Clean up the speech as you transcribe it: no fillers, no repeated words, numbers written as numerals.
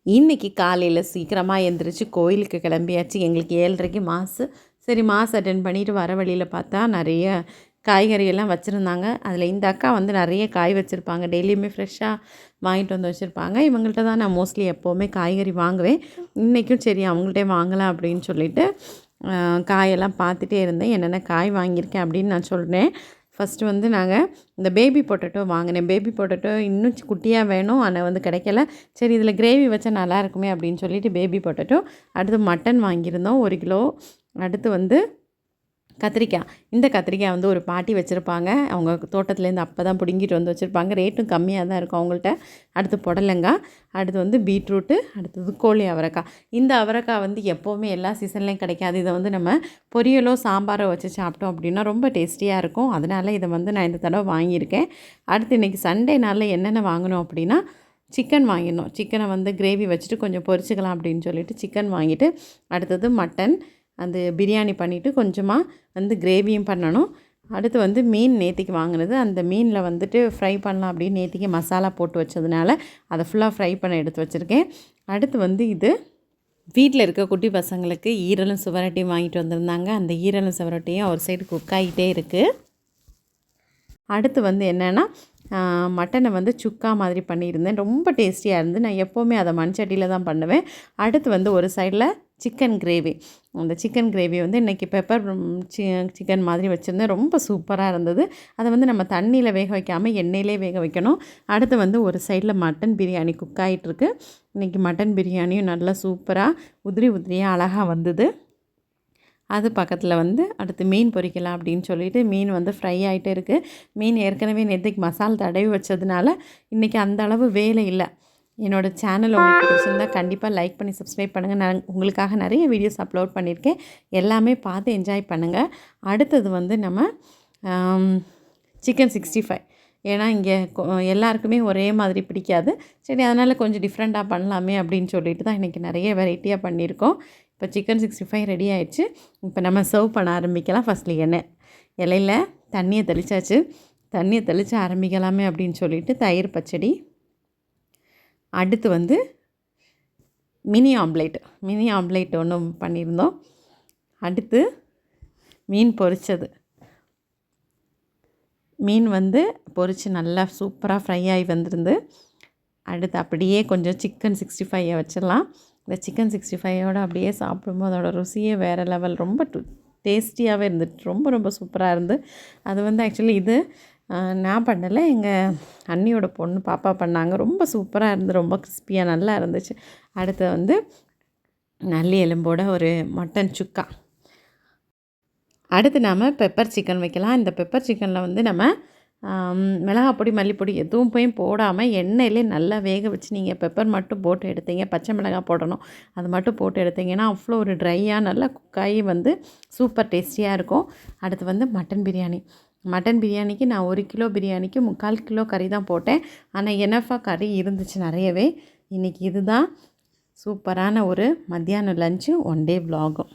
இன்றைக்கி காலையில் சீக்கிரமாக எழுந்திரிச்சு கோயிலுக்கு கிளம்பியாச்சு. எங்களுக்கு 7:30க்கு மாஸு. சரி மாஸ் அட்டெண்ட் பண்ணிவிட்டு வர வழியில் பார்த்தா நிறைய காய்கறியெல்லாம் வச்சுருந்தாங்க. அதில் இந்த அக்கா வந்து நிறைய காய் வச்சுருப்பாங்க. டெய்லியுமே ஃப்ரெஷ்ஷாக வாங்கிட்டு வந்து வச்சுருப்பாங்க. இவங்கள்ட்ட தான் நான் மோஸ்ட்லி எப்போவுமே காய்கறி வாங்குவேன். இன்றைக்கும் சரி அவங்கள்ட்டே வாங்கலாம் அப்படின்னு சொல்லிவிட்டு காயெல்லாம் பார்த்துட்டே இருந்தேன். என்னென்ன காய் வாங்கியிருக்கேன் அப்படின்னு நான் சொல்கிறேன். ஃபஸ்ட்டு வந்து நாங்கள் இந்த பேபி பொட்டேட்டோ வாங்கினேன். பேபி பொட்டேட்டோ இன்னும் குட்டியாக வேணும், ஆனால் வந்து கிடைக்கல. சரி இதில் கிரேவி வச்சா நல்லாயிருக்குமே அப்படின்னு சொல்லிட்டு பேபி பொட்டேட்டோ. அடுத்து மட்டன் வாங்கியிருந்தோம் 1 கிலோ. அடுத்து வந்து கத்திரிக்காய். இந்த கத்திரிக்காய் வந்து ஒரு பாட்டி வச்சுருப்பாங்க. அவங்க தோட்டத்துலேருந்து அப்போ தான் பிடுங்கிட்டு வந்து வச்சுருப்பாங்க. ரேட்டும் கம்மியாக தான் இருக்கும் அவங்கள்ட்ட. அடுத்து புடலங்காய், அடுத்து வந்து பீட்ரூட்டு, அடுத்தது கோழி அவரைக்காய். இந்த அவரைக்காய் வந்து எப்போவுமே எல்லா சீசன்லேயும் கிடைக்காது. இதை வந்து நம்ம பொரியலோ சாம்பாரோ வச்சு சாப்பிட்டோம் அப்படின்னா ரொம்ப டேஸ்டியாக இருக்கும். அதனால் இதை வந்து நான் இந்த தடவை வாங்கியிருக்கேன். அடுத்து இன்றைக்கி சண்டே நாளில் என்னென்ன வாங்கணும் அப்படின்னா சிக்கன் வாங்கிடணும். சிக்கனை வந்து கிரேவி வச்சுட்டு கொஞ்சம் பொரிச்சிக்கலாம் அப்படின்னு சொல்லிட்டு சிக்கன் வாங்கிட்டு, அடுத்தது மட்டன் அந்த பிரியாணி பண்ணிவிட்டு கொஞ்சமாக வந்து கிரேவியும் பண்ணணும். அடுத்து வந்து மீன் நேத்திக்கு வாங்கினது. அந்த மீனில் வந்துட்டு ஃப்ரை பண்ணலாம் அப்படின்னு நேத்திக்கு மசாலா போட்டு வச்சதுனால அதை ஃபுல்லாக ஃப்ரை பண்ண எடுத்து வச்சுருக்கேன். அடுத்து வந்து இது வீட்டில் இருக்க குட்டி பசங்களுக்கு ஈரலும் சுவரொட்டியும் வாங்கிட்டு வந்திருந்தாங்க. அந்த ஈரலும் சுவரொட்டியும் ஒரு சைடு குக் ஆகிட்டே இருக்குது. அடுத்து வந்து என்னென்னா மட்டனை வந்து சுக்கா மாதிரி பண்ணியிருந்தேன். ரொம்ப டேஸ்டியாக இருந்து. நான் எப்போவுமே அதை மண்சட்டியில் தான் பண்ணுவேன். அடுத்து வந்து ஒரு சைடில் சிக்கன் கிரேவி. அந்த சிக்கன் கிரேவி வந்து இன்றைக்கி பெப்பர் சிக்கன் மாதிரி வச்சுருந்தேன். ரொம்ப சூப்பராக இருந்தது. அதை வந்து நம்ம தண்ணியில் வேக வைக்காமல் எண்ணெயிலே வேக வைக்கணும். அடுத்து வந்து ஒரு சைடில் மட்டன் பிரியாணி குக் ஆகிட்டுருக்கு. இன்றைக்கி மட்டன் பிரியாணியும் நல்லா சூப்பராக உதிரி உதிரியாக அழகாக வந்தது. அது பக்கத்தில் வந்து அடுத்து மீன் பொரிக்கலாம் அப்படின்னு சொல்லிட்டு மீன் வந்து ஃப்ரை ஆகிட்டே இருக்குது. மீன் ஏற்கனவே நேற்றுக்கு மசாலா தடவி வச்சதுனால இன்றைக்கி அந்த அளவு வேலை இல்லை. என்னோடய சேனல் உங்களுக்கு பிடிச்சிருந்தா கண்டிப்பாக லைக் பண்ணி சப்ஸ்கிரைப் பண்ணுங்கள். நான் உங்களுக்காக நிறைய வீடியோஸ் அப்லோட் பண்ணியிருக்கேன். எல்லாமே பார்த்து என்ஜாய் பண்ணுங்கள். அடுத்தது வந்து நம்ம சிக்கன் 65. ஏன்னா இங்கே எல்லாருக்குமே ஒரே மாதிரி பிடிக்காது. சரி அதனால் கொஞ்சம் டிஃப்ரெண்ட்டாக பண்ணலாமே அப்படின்னு சொல்லிட்டு தான் இன்றைக்கி நிறைய வெரைட்டியாக பண்ணியிருக்கோம். இப்போ சிக்கன் 65 ரெடி ஆகிடுச்சு. இப்போ நம்ம சர்வ் பண்ண ஆரம்பிக்கலாம். ஃபஸ்ட்டில் இலையில் தண்ணியை தெளித்தாச்சு. தண்ணியை தெளித்து ஆரம்பிக்கலாமே அப்படின்னு சொல்லிட்டு தயிர் பச்சடி. அடுத்து வந்து மினி ஆம்லேட் ஒன்று பண்ணியிருந்தோம். அடுத்து மீன் பொரித்தது. மீன் வந்து பொரித்து நல்லா சூப்பராக ஃப்ரை ஆகி வந்திருந்து. அடுத்து அப்படியே கொஞ்சம் சிக்கன் 65 வச்சிடலாம். இந்த சிக்கன் 65யோடு அப்படியே சாப்பிடும்போது அதோட ருசியே வேறு லெவல். ரொம்ப டேஸ்டியாகவே இருந்துட்டு ரொம்ப ரொம்ப சூப்பராக இருந்து. அது வந்து ஆக்சுவலி இது நான் பண்ணலை, எங்கள் அண்ணியோட பொண்ணு பாப்பா பண்ணாங்க. ரொம்ப சூப்பராக இருந்து, ரொம்ப கிறிஸ்பியாக நல்லா இருந்துச்சு. அடுத்து வந்து நல்லி எலும்போட ஒரு மட்டன் சுக்கா. அடுத்து நாம் பெப்பர் சிக்கன் வைக்கலாம். இந்த பெப்பர் சிக்கனில் வந்து நம்ம மிளகாய் பொடி மல்லிப்பொடி எதுவும் போடாமல் எண்ணெயிலே நல்லா வேக வச்சு நீங்கள் பெப்பர் மட்டும் போட்டு எடுத்தீங்க, பச்சை மிளகாய் போடணும், அது மட்டும் போட்டு எடுத்தீங்கன்னா அவ்வளோ ஒரு ட்ரையாக நல்லா குக்காகி வந்து சூப்பர் டேஸ்டியாக இருக்கும். அடுத்து வந்து மட்டன் பிரியாணிக்கு நான் 1 கிலோ பிரியாணிக்கு 3/4 கிலோ கறி தான் போட்டேன். ஆனால் எனஃபாக கறி இருந்துச்சு நிறையவே. இன்றைக்கி இதுதான் சூப்பரான ஒரு மத்தியானம் லஞ்சு 1 டே விலாகும்.